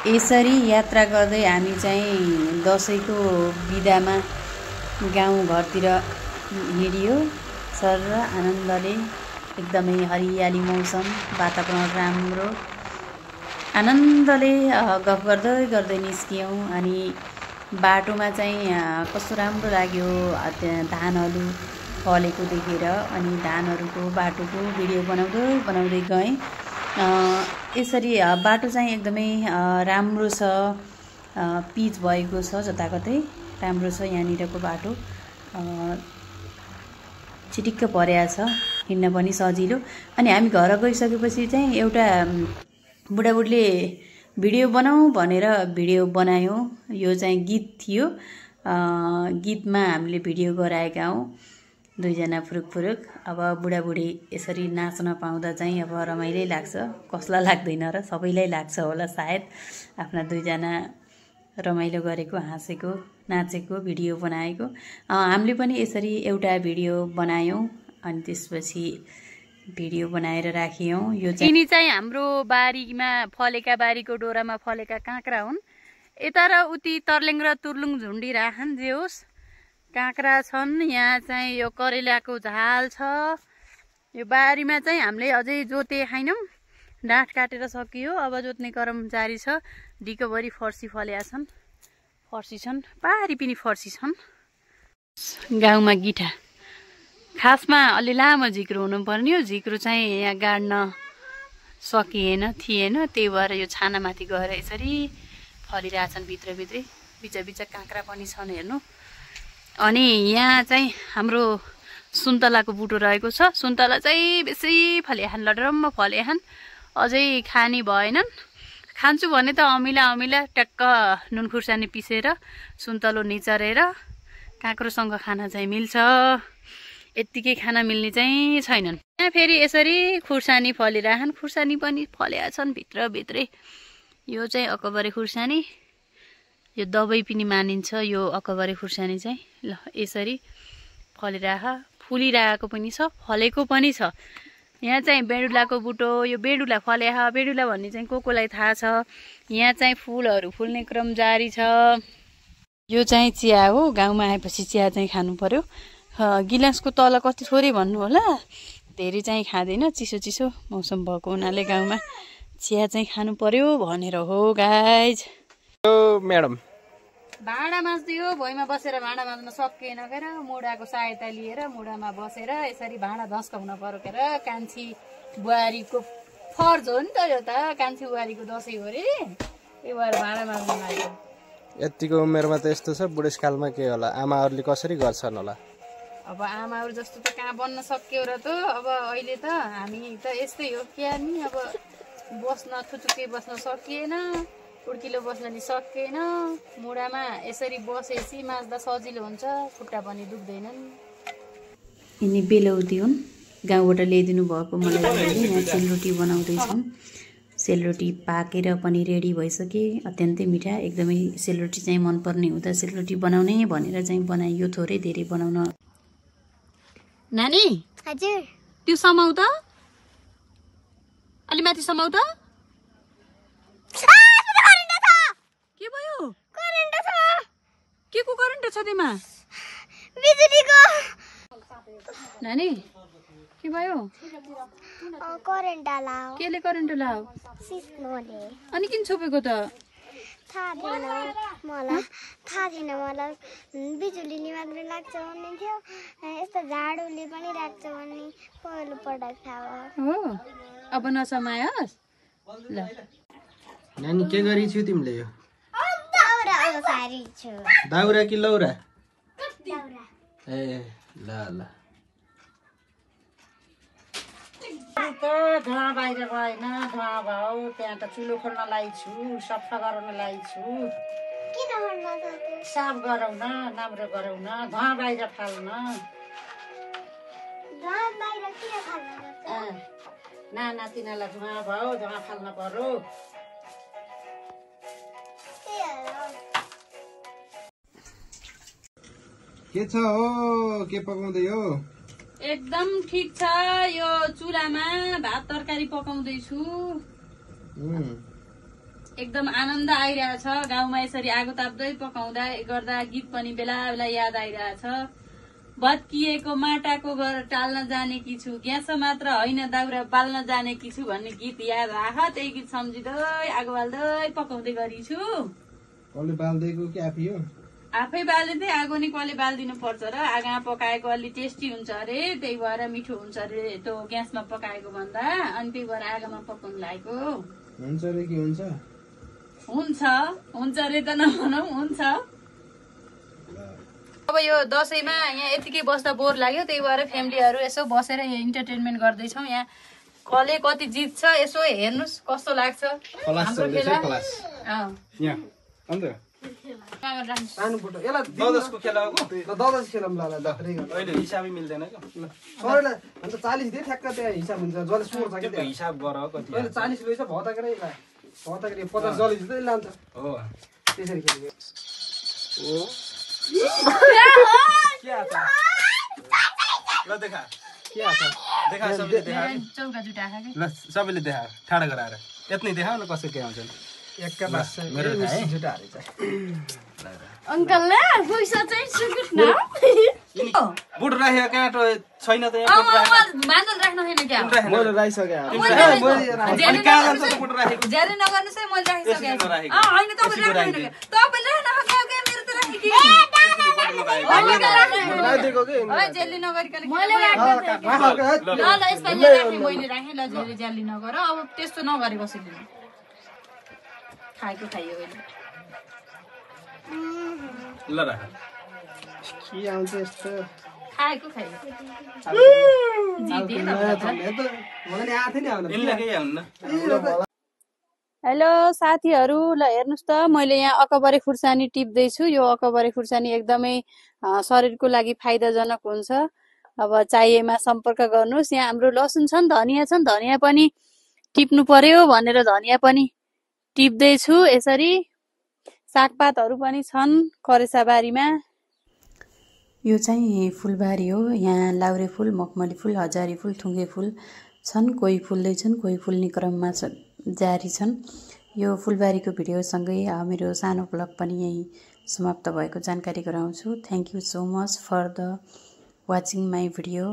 यसरी यात्रा गर्दै हामी चाहिँ दसैँको बिदामा गाउँघरतिर हिँडियो सर र आनन्दले। एकदमै हरियाली मौसम, वातावरण राम्रो, आनन्दले गफ गर्दै गर्दै निस्कियौँ। अनि बाटोमा चाहिँ कस्तो राम्रो लाग्यो धानहरू फलेको देखेर। अनि धानहरूको बाटोको भिडियो बनाउँदै गएँ। यसरी बाटो चाहिँ एकदमै राम्रो छ, पिच भएको छ, जताकतै राम्रो छ। यहाँनिरको बाटो छिटिक्क पर्या छ, हिँड्न पनि सजिलो। अनि हामी घर गइसकेपछि चाहिँ एउटा बुढाबुढीले भिडियो बनाऊ भनेर भिडियो बनायौँ। यो चाहिँ गीत थियो, गीतमा हामीले भिडियो गराएका हौँ दुईजना फुरुक। अब बुढाबुढी यसरी नाच्न पाउँदा चाहिँ अब रमाइलै लाग्छ, कसलाई लाग्दैन र, सबैलाई लाग्छ होला सायद। आफ्ना दुईजना रमाइलो गरेको, हाँसेको, नाचेको, भिडियो बनाएको। हामीले पनि यसरी एउटा भिडियो बनायौँ अनि त्यसपछि भिडियो बनाएर राखियौँ। यो चाहिँ हाम्रो बारीमा फलेका, बारीको डोरामा फलेका काँक्रा हुन्। यता र उति तर्लेङ र तुर्लुङ झुन्डिराखन् जे होस्, काँक्रा छन्। यहाँ चाहिँ यो करेलाको झाल छ। यो बारीमा चाहिँ हामीले अझै जोते खाइनौँ, डाँठ काटेर सकियो। अब जोत्ने क्रम जारी छ। डिकोभरि फर्सी फलेका छन्, फर्सी छन्, पारी पनि फर्सी छन्। गाउँमा गिठा खासमा अलि लामो झिक्रो हुनुपर्ने हो, झिक्रो चाहिँ यहाँ गाड्न थिएन, त्यही भएर यो छानामाथि गएर यसरी फलिरहेछन् भित्रभित्रै। बिच काँक्रा पनि छन् हेर्नु। अनि यहाँ चाहिँ हाम्रो सुन्तलाको बुटो रहेको छ। सुन्तला चाहिँ बेसी फलेछन्, लडरम्म फलेछन्, अझै खानी भएनन्। खान्छु भने त अमिला ट्याक्क नुन खुर्सानी पिसेर सुन्तलो निचरेर काँक्रोसँग खान चाहिँ मिल्छ। यत्तिकै खाना मिल्ने चाहिँ छैनन्। यहाँ फेरि यसरी खुर्सानी फलिरहेछन्, खुर्सानी पनि फलेका छन् भित्रभित्रै। यो चाहिँ अकबरे खुर्सानी, यो दबाई पनि मानिन्छ यो अकबरे खुर्सानी चाहिँ। ल यसरी फुलिरहेको पनि छ, फलेको पनि छ। यहाँ चाहिँ बेडुलाको बुटो, यो बेडुला फलेहा, बेडुला भन्ने चाहिँ कोलाई थाहा छ। यहाँ चाहिँ फुलहरू फुल्ने क्रम जारी छ। यो चाहिँ चिया हो, गाउँमा आएपछि चिया चाहिँ खानु पर्यो। गिलासको तल कति थोरै भन्नु होला, धेरै चाहिँ खाँदैन, चिसो मौसम भएको हुनाले गाउँमा चिया चाहिँ खानु पर्यो भनेर हो गाइज। म्याडम भाँडा माझ्दै हो, भुइँमा बसेर भाँडा माझ्न सकिएन केर, मुढाको सहायता लिएर मुढामा बसेर यसरी भाँडा धस्काउन पर्यो केर। कान्छी बुहारीको फर्ज हो नि त यो त, कान्छी बुहारीको दसैँ हो रे, त्यही भएर भाँडा माझ्न लाग्यो। यतिको उमेरमा त यस्तो छ, बुढेसकालमा के होला, आमाहरूले कसरी गर्छन् होला। अब आमाहरू जस्तो त कहाँ बन्न सक्यो र त। अब अहिले त हामी त यस्तै हो क्या नि। अब बस्न थुचुक्कै बस्न सकिएन, उड्किलो बस्न नि सकिएन। मुढामा यसरी बसेपछि माझ्दा सजिलो हुन्छ, खुट्टा पनि दुख्दैनन्। यिनी बेलौती हुन्, गाउँबाट ल्याइदिनु भएको मलाई। यहाँ सेलरोटी बनाउँदैछौँ। सेलरोटी पाकेर पनि रेडी भइसके, अत्यन्तै मिठा। एकदमै सेलरोटी चाहिँ मनपर्ने हुँदा सेलरोटी बनाउने भनेर चाहिँ बनाइयो, थोरै धेरै बनाउन। नानी हजुर, त्यो समाउ त, अलि माथि समाउ त। के भयो? करेन्ट छ। के को करेन्ट छ तिमा? बिजुलीको। नानी के भयो? करेन्ट लाओ। केले करेन्ट लाओ? सिस्नोले। अनि किन छोपेको त? थाहा थिएन मलाई। बिजुलीले मात्र लाग्छ भन्ने थियो, यस्तो झाडुले पनि राख्छ भन्ने पहिलो पटक थाहा हो। अब नसमायोस् ल। नानी के गरी छु तिमीले? यो दाउरा ओसारी छु। दाउरा कि लौरा? दाउरा। ए ल ल। धुवा बाहिर गएन, धुवा भयो, त्यहाँ त चुलो खोल्न लाइछु, सफा गराउन लाइछु। किन गर्न सक्यो? साफ गराउन, राम्रो गराउन, धुवा बाहिर फाल्न। धुवा बाहिर किन फाल्न पर्छ? नाना तिनीहरूलाई धुवा भयो, धुवा फाल्न पर्यो। के छ हो, के पकाउँदै हो? एकदम ठिक छ। यो चुलामा भात तरकारी पकाउँदैछु। एकदम आनन्द आइरहेछ। गाउँमा यसरी आगो ताप्दै पकाउँदा गर्दा गीत पनि बेला बेला याद आइरहेछ। भत्किएको माटाको घर टाल्न जानेकी छु, ग्यास मात्र होइन दाउरा बाल्न जानेकी छु भन्ने गीत याद आह। त्यही गीत सम्झिँदै आगो बाल्दै पकाउँदै गरेछु। आफै बाल्दै आगो नि कसले बालिदिनु पर्छ र? आगोमा पकाएको अलि टेस्टी हुन्छ अरे, त्यही भएर मिठो हुन्छ अरे त्यो ग्यासमा पकाएको भन्दा। अनि त्यही भएर आगोमा पकाउनु लागेको हुन्छ अरे त नभनौँ, हुन्छ। अब यो दसैँमा यहाँ यतिकै बस्दा बोर लाग्यो, त्यही भएर फ्यामिलीहरू यसो बसेर यहाँ इन्टरटेनमेन्ट गर्दैछौँ। यहाँ कसले कति जित्छ यसो हेर्नुहोस् कस्तो लाग्छ हाम्रो खेला। हिसाबै मिल्दैन 40 दे ठ्याक्क त्यहाँ हिसाब हुन्छ। जसले सोर्छ कि हिसाब गर कति 40 लैछ भताकरै 50 जले जस्तै लान्छ हो। त्यसरी खेल्ने हो। क्या छ ल देखा, क्या छ देखा, सबैले देखा, चौका जुटा खा ल सबैले देखा, ठाडा गराएर यत्नै देखाउ न कसो के आउँछ। एकका बास मेरो जुटा हालेछ अंकल ले पैसा चाहिँ सुकुट न बुट राखेको काँटो छैन त यहाँ। मान्दल राख्न छैन क्या? मैले राखिसके ज्यादै नगर्नुस् है, मैले राखिसके हैन तपाईले राख्नु हैन। तपाईले नखाएको मेरो त राखेकी राखिदिएको के ओइ जेल्ली नगरिकन मैले राखेको ल ल यसपालि राखे मैले राखे ल जेल्ली नगर। अब त्यस्तो नगरे कसैले खाएको खाइयो अहिले ल राख के आउँछ यस्तो खाएको खाइयो जिते न मलाई नि आथे नि आउन इल्ला के आउन। हेलो साथीहरू, ल हेर्नुहोस् त मैले यहाँ अकबरे खुर्सानी टिप्दैछु। यो अकबरे खुर्सानी एकदमै शरीरको लागि फाइदाजनक हुन्छ। अब चाहिएमा सम्पर्क गर्नुहोस्। यहाँ हाम्रो लसुन छ नि, धनियाँ छ नि, धनियाँ पनि टिप्नु पर्यो भनेर धनियाँ पनि टिप्दैछु। यसरी सागपातहरू पनि छन् करेसाबारीमा। यो चाहिँ फुलबारी हो। यहाँ लाउरे फुल, मखमली फुल, हजारी फुल, थुङ्गे फुल छन्। कोही फुल्दैछन्, कोही फुल्ने क्रममा जारी छन्। यो फुलबारीको भिडियोसँगै मेरो सानो ब्लग पनि यही समाप्त भएको जानकारी गराउँछु। Thank you so much for the watching my video.